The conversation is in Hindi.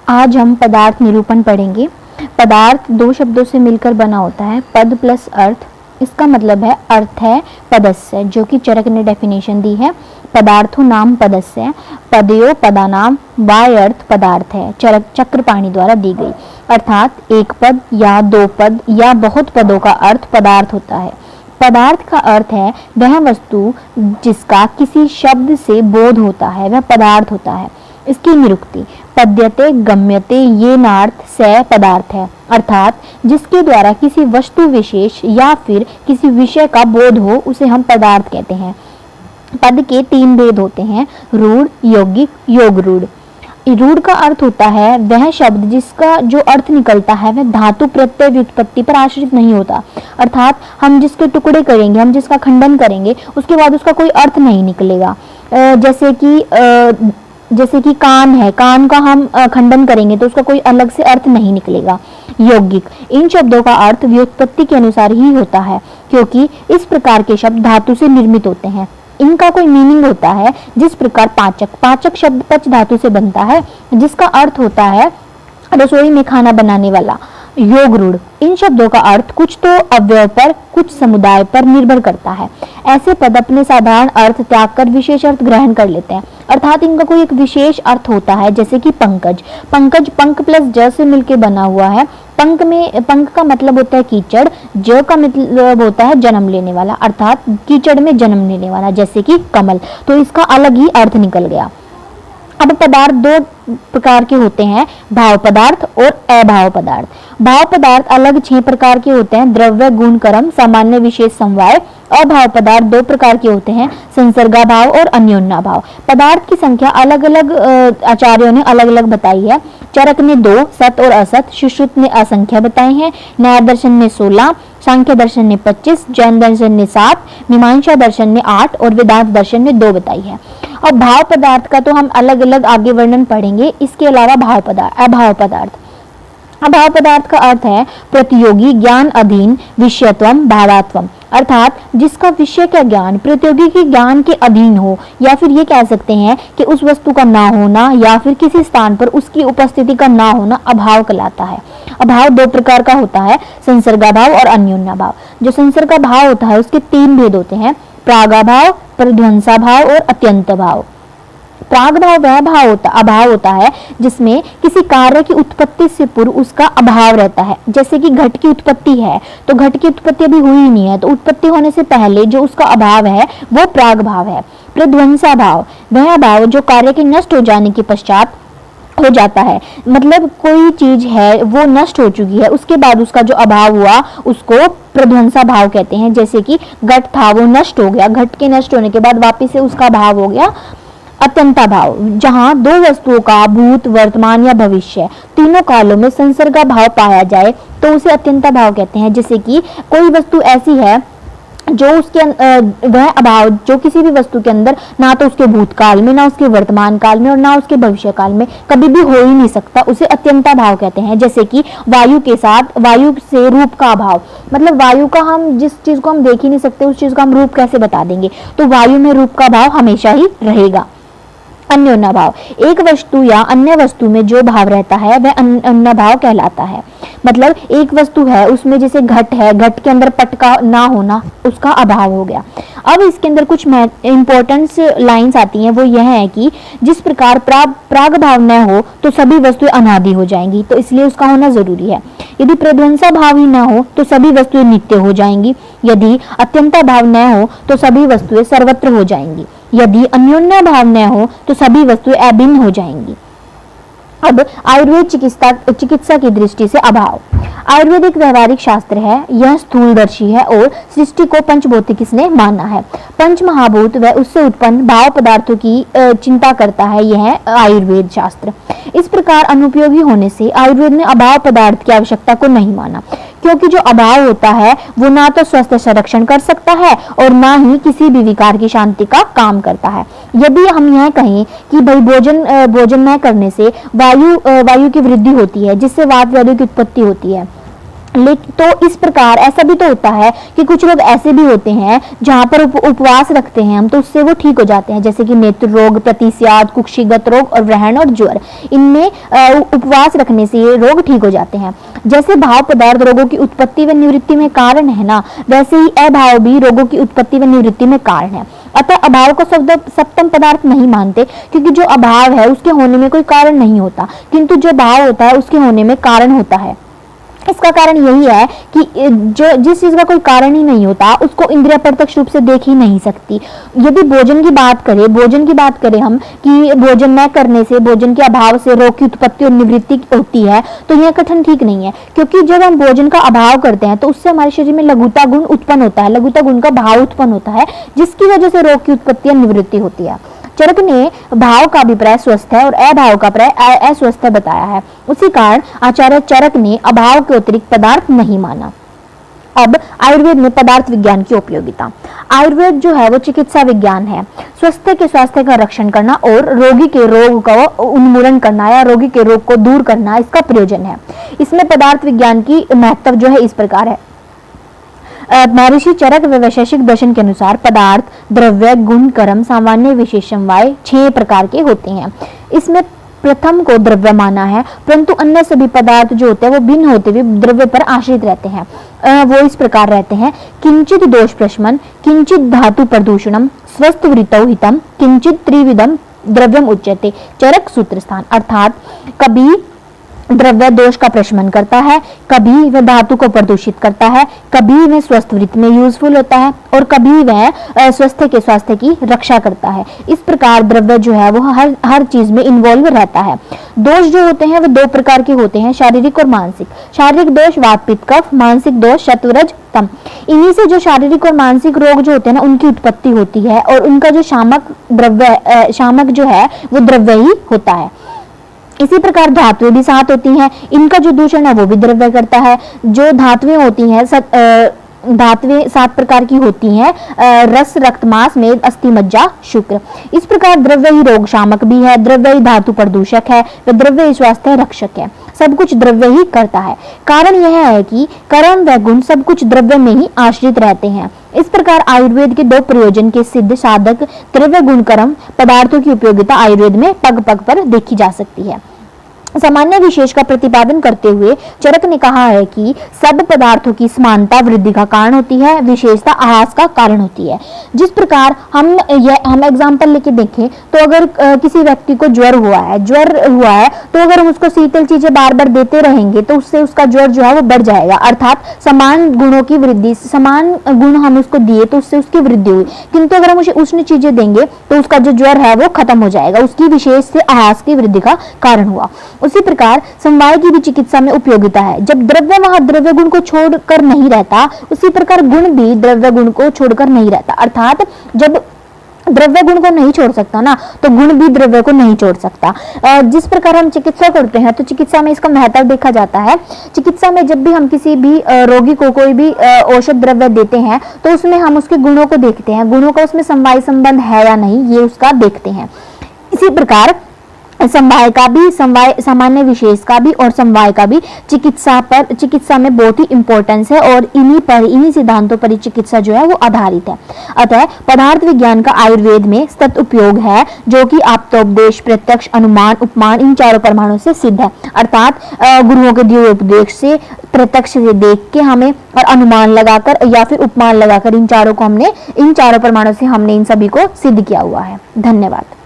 आज हम पदार्थ निरूपण पढ़ेंगे। पदार्थ दो शब्दों से मिलकर बना होता है, पद प्लस अर्थ। इसका मतलब है अर्थ है पदस्य, जो कि चरक ने डेफिनेशन दी है। पदार्थो नाम पदस्य, पदयो पदानाम, वाय अर्थ पदार्थ है, चरक चक्रपाणी द्वारा दी गई। अर्थात एक पद या दो पद या बहुत पदों का अर्थ पदार्थ होता है। पदार्थ का अर्थ है वह वस्तु जिसका किसी शब्द से बोध होता है, वह पदार्थ होता है। इसकी निरुक्ति पद्यते गम्यते ये नार्थ से पदार्थ है, अर्थात जिसके द्वारा किसी वस्तु विशेष या फिर किसी विषय का बोध हो उसे हम पदार्थ कहते हैं। पद के तीन भेद होते हैं, रूढ़, यौगिक, योग रूढ़। रूढ़ का अर्थ होता है वह शब्द जिसका जो अर्थ निकलता है वह धातु प्रत्यय व्युत्पत्ति पर आश्रित नहीं होता, अर्थात हम जिसके टुकड़े करेंगे, हम जिसका खंडन करेंगे उसके बाद उसका कोई अर्थ नहीं निकलेगा। जैसे कि कान है, कान का हम खंडन करेंगे तो उसका कोई अलग से अर्थ नहीं निकलेगा। यौगिक, इन शब्दों का अर्थ व्युत्पत्ति के अनुसार ही होता है, क्योंकि इस प्रकार के शब्द धातु से निर्मित होते हैं। इनका कोई मीनिंग होता है, जिस प्रकार पाचक, पाचक शब्द पच धातु से बनता है, जिसका अर्थ होता है रसोई में खाना बनाने वाला। योग रूढ़, इन शब्दों का अर्थ कुछ तो अव्यय पर, कुछ समुदाय पर निर्भर करता है। ऐसे पद अपने साधारण अर्थ त्याग कर विशेष अर्थ ग्रहण कर लेते हैं, अर्थात इनका कोई एक विशेष अर्थ होता है। जैसे कि पंकज, पंकज पंक प्लस ज से मिलकर बना हुआ है। पंक का मतलब होता है कीचड़, ज का मतलब होता है जन्म लेने वाला, अर्थात कीचड़ में जन्म लेने वाला, जैसे कि कमल, तो इसका अलग ही अर्थ निकल गया। अब पदार्थ दो प्रकार के होते हैं, भाव पदार्थ और अभाव पदार्थ। भाव पदार्थ अलग 6 प्रकार के होते हैं, द्रव्य, गुण, कर्म, सामान्य, विशेष, समवाय। अभाव पदार्थ 2 प्रकार के होते हैं, संसर्गाभाव और अन्योन्याभाव। पदार्थ की संख्या अलग अलग आचार्यों ने अलग अलग बताई है। चरक ने 2, सत और असत, सुश्रुत ने असंख्य बताए हैं। न्याय दर्शन ने 16, सांख्य दर्शन ने 25, जैन दर्शन ने 7, मीमांसा दर्शन ने 8 और वेदांत दर्शन ने 2 बताई है। और भाव पदार्थ का तो हम अलग अलग आगे वर्णन पढ़ेंगे। इसके अलावा भाव पदार्थ, अभाव पदार्थ। अभाव पदार्थ का अर्थ है प्रतियोगी, ज्ञान अधीन, विषयत्वम, भावात्वम, अर्थात जिसका विषय का ज्ञान प्रतियोगी के ज्ञान के अधीन हो, या फिर ये कह सकते हैं कि उस वस्तु का ना होना या फिर किसी स्थान पर उसकी उपस्थिति का ना होना अभाव कहलाता है। अभाव 2 प्रकार का होता है, संसर्गाभाव और अन्योन्याभाव। जो संसर्गाभाव होता है उसके 3 भेद होते हैं, प्रागाभाव, प्रध्वंसाभाव और अत्यंत भाव। प्राग भाव वह अभाव होता है जिसमें किसी कार्य की उत्पत्ति से पूर्व उसका अभाव रहता है। जैसे कि घट की उत्पत्ति है तो घट की उत्पत्ति अभी हुई ही नहीं है, तो उत्पत्ति होने से पहले जो उसका अभाव है वो प्राग भाव है। प्रध्वंसा भाव वह अभाव जो कार्य के नष्ट हो जाने के पश्चात हो जाता है, मतलब कोई चीज है वो नष्ट हो चुकी है, उसके बाद उसका जो अभाव हुआ उसको प्रध्वंसा भाव कहते हैं। जैसे कि घट था वो नष्ट हो गया, घट के नष्ट होने के बाद वापिस से उसका अभाव हो गया। अत्यंता भाव, जहां 2 वस्तुओं का भूत, वर्तमान या भविष्य तीनों कालों में संसर्गा भाव पाया जाए तो उसे अत्यंता भाव कहते हैं। जैसे कि कोई वस्तु ऐसी है जो उसके वह अभाव जो किसी भी वस्तु के अंदर ना तो उसके भूतकाल में, ना उसके वर्तमान काल में और ना उसके भविष्य काल में कभी भी हो ही नहीं सकता, उसे अत्यंता भाव कहते हैं। जैसे कि वायु के साथ वायु से रूप का अभाव, मतलब वायु का हम जिस चीज को हम देख ही नहीं सकते उस चीज का हम रूप कैसे बता देंगे, तो वायु में रूप का भाव हमेशा ही रहेगा। अन्योन्या भाव, एक वस्तु या अन्य वस्तु में जो भाव रहता है वह अन्य भाव कहलाता है। मतलब एक वस्तु है उसमें जैसे घट है, घट के अंदर पट का ना होना उसका अभाव हो गया। अब इसके अंदर कुछ इंपॉर्टेंट लाइंस आती हैं, वो यह है कि जिस प्रकार प्राग भाव न हो तो सभी वस्तुएं अनादि हो जाएंगी, तो इसलिए उसका होना जरूरी है। यदि प्रध्वंसा भाव ही न हो तो सभी वस्तुएं नित्य हो जाएंगी। यदि अत्यंता भाव न हो तो सभी वस्तुएं सर्वत्र हो जाएंगी। यदि अन्योन्या भाव न हो तो सभी वस्तुएं अभिन्न हो जाएंगी। अब आयुर्वेद चिकित्सा की दृष्टि से अभाव। आयुर्वेद एक व्यवहारिक शास्त्र है, यह स्थूलदर्शी है और सृष्टि को पंचभौतिक इसने माना है। पंच महाभूत व उससे उत्पन्न भाव पदार्थों की चिंता करता है यह आयुर्वेद शास्त्र। इस प्रकार अनुपयोगी होने से आयुर्वेद ने अभाव पदार्थ की आवश्यकता को नहीं माना, क्योंकि जो अभाव होता है वो ना तो स्वास्थ्य संरक्षण कर सकता है और ना ही किसी भी विकार की शांति का काम करता है। यदि हम यह कहें कि भाई भोजन न करने से वायु की वृद्धि होती है, जिससे वात व्याधि की उत्पत्ति होती है, तो इस प्रकार ऐसा भी तो होता है कि कुछ लोग ऐसे भी होते हैं जहां पर उपवास रखते हैं हम, तो उससे वो ठीक हो जाते हैं, जैसे कि नेत्र रोग, प्रतिस्याद, कुक्षिगत रोग और व्रण और ज्वर। इनमें उपवास रखने से ये रोग ठीक हो जाते हैं। जैसे भाव पदार्थ रोगों की उत्पत्ति व निवृत्ति में कारण है ना, वैसे ही अभाव भी रोगों की उत्पत्ति व निवृत्ति में कारण है। अतः अभाव को सप्तम पदार्थ नहीं मानते, क्योंकि जो अभाव है उसके होने में कोई कारण नहीं होता, किंतु जो भाव होता है उसके होने में कारण होता है। इसका कारण यही है कि जिस चीज का कोई कारण ही नहीं होता उसको इंद्रिय प्रत्यक्ष रूप से देख ही नहीं सकती। यदि भोजन की बात करें हम कि भोजन न करने से, भोजन के अभाव से रोग की उत्पत्ति और निवृत्ति होती है, तो यह कथन ठीक नहीं है, क्योंकि जब हम भोजन का अभाव करते हैं तो उससे हमारे शरीर में लघुता गुण उत्पन्न होता है, लघुता गुण का भाव उत्पन्न होता है, जिसकी वजह से रोग की उत्पत्ति और निवृत्ति होती है। चरक ने भाव का अभिप्राय स्वस्थ है और अभाव का अभिप्राय अस्वस्थ बताया है। उसी कारण आचार्य चरक ने अभाव के अतिरिक्त पदार्थ नहीं माना। अब आयुर्वेद में पदार्थ विज्ञान की उपयोगिता। आयुर्वेद जो है वो चिकित्सा विज्ञान है। स्वास्थ्य के स्वास्थ्य का रक्षण करना और रोगी के रोग का उन्मूलन करना या रोगी के रोग को दूर करना इसका प्रयोजन है। इसमें पदार्थ विज्ञान की महत्व जो है इस प्रकार है। महर्षि चरक व वैशेषिक दर्शन के अनुसार पदार्थ, द्रव्य, गुण, कर्म, सामान्य, विशेष, समवाय 6 प्रकार के होते हैं। इसमें प्रथम को द्रव्य माना है, परंतु अन्य सभी पदार्थ जो होते हैं वो भिन्न होते हुए द्रव्य पर आश्रित रहते हैं। वो इस प्रकार रहते हैं: किंचित दोष प्रशमन, किंचित धातु प्रदूषणम, स्वस्थ वृतौ हितम, किंचित त्रिविधम द्रव्यम उच्यते। चरक सूत्र स्थान, अर्थात कभी द्रव्य दोष का प्रशमन करता है, कभी वह धातु को प्रदूषित करता है, कभी वह स्वस्थ वृत्त में यूजफुल होता है और कभी वह स्वास्थ्य के स्वास्थ्य की रक्षा करता है। इस प्रकार द्रव्य जो है वो हर चीज में इन्वॉल्व रहता है। दोष जो होते हैं वो 2 प्रकार के होते हैं, शारीरिक और मानसिक। शारीरिक दोष वात पित्त कफ, मानसिक दोष शत्व रज तम। इन्हीं से जो शारीरिक और मानसिक रोग जो होते हैं ना उनकी उत्पत्ति होती है और उनका जो शामक जो है वो द्रव्य ही होता है। इसी प्रकार धातुएं भी 7 होती हैं, इनका जो दूषण है वो भी द्रव्य करता है। जो धातुएं होती हैं धातुएं 7 प्रकार की होती हैं, रस, रक्त, मांस, मेद, अस्थि, मज्जा, शुक्र। इस प्रकार द्रव्य ही रोग शामक भी है, द्रव्य ही धातु प्रदूषक है, व द्रव्य ही स्वास्थ्य रक्षक है। सब कुछ द्रव्य ही करता है। कारण यह है कि कर्म व गुण सब कुछ द्रव्य में ही आश्रित रहते हैं। इस प्रकार आयुर्वेद के 2 प्रयोजन के सिद्ध साधक द्रव्य, गुण, कर्म पदार्थों की उपयोगिता आयुर्वेद में पग पग पर देखी जा सकती है। सामान्य विशेष का प्रतिपादन करते हुए चरक ने कहा है कि सब पदार्थों की समानता वृद्धि का कारण होती है, विशेषता आहास का कारण होती है। जिस प्रकार हम एग्जांपल लेके देखें तो अगर किसी व्यक्ति को ज्वर हुआ है तो अगर हम उसको शीतल चीजें बार बार देते रहेंगे तो उससे उसका ज्वर जो है वो बढ़ जाएगा। अर्थात समान गुणों की वृद्धि, समान गुण हम उसको दिए तो उससे उसकी वृद्धि हुई, किंतु अगर हम उसे उष्ण चीजें देंगे तो उसका जो ज्वर है वो खत्म हो जाएगा, उसकी विशेष से आहास की वृद्धि का कारण हुआ। उसी प्रकार समवाय की भी चिकित्सा में उपयोगिता है। जब द्रव्य वहां द्रव्य गुण को छोड़कर नहीं रहता, उसी प्रकार गुण भी द्रव्य गुण को छोड़कर नहीं रहता। अर्थात जब द्रव्य गुण को नहीं छोड़ सकता ना तो गुण भी द्रव्य को नहीं छोड़ सकता। जिस प्रकार हम चिकित्सा करते हैं तो चिकित्सा में इसका महत्व देखा जाता है। चिकित्सा में जब भी हम किसी भी रोगी को कोई भी औषध द्रव्य देते हैं तो उसमें हम उसके गुणों को देखते हैं, गुणों का उसमें समवाय संबंध है या नहीं ये उसका देखते हैं। इसी प्रकार समवाय का भी, सामान्य विशेष का भी और समवाय का भी चिकित्सा में बहुत ही इंपॉर्टेंस है और इन्हीं सिद्धांतों पर चिकित्सा जो है वो आधारित है। अतः पदार्थ विज्ञान का आयुर्वेद में सतत उपयोग है, जो कि आप्तोपदेश, प्रत्यक्ष, अनुमान, उपमान इन 4 प्रमाणों से सिद्ध है। अर्थात गुरुओं के दिए उपदेश से, प्रत्यक्ष से देख के हमें और अनुमान लगाकर या फिर उपमान लगाकर इन 4 प्रमाणों से हमने इन सभी को सिद्ध किया हुआ है। धन्यवाद।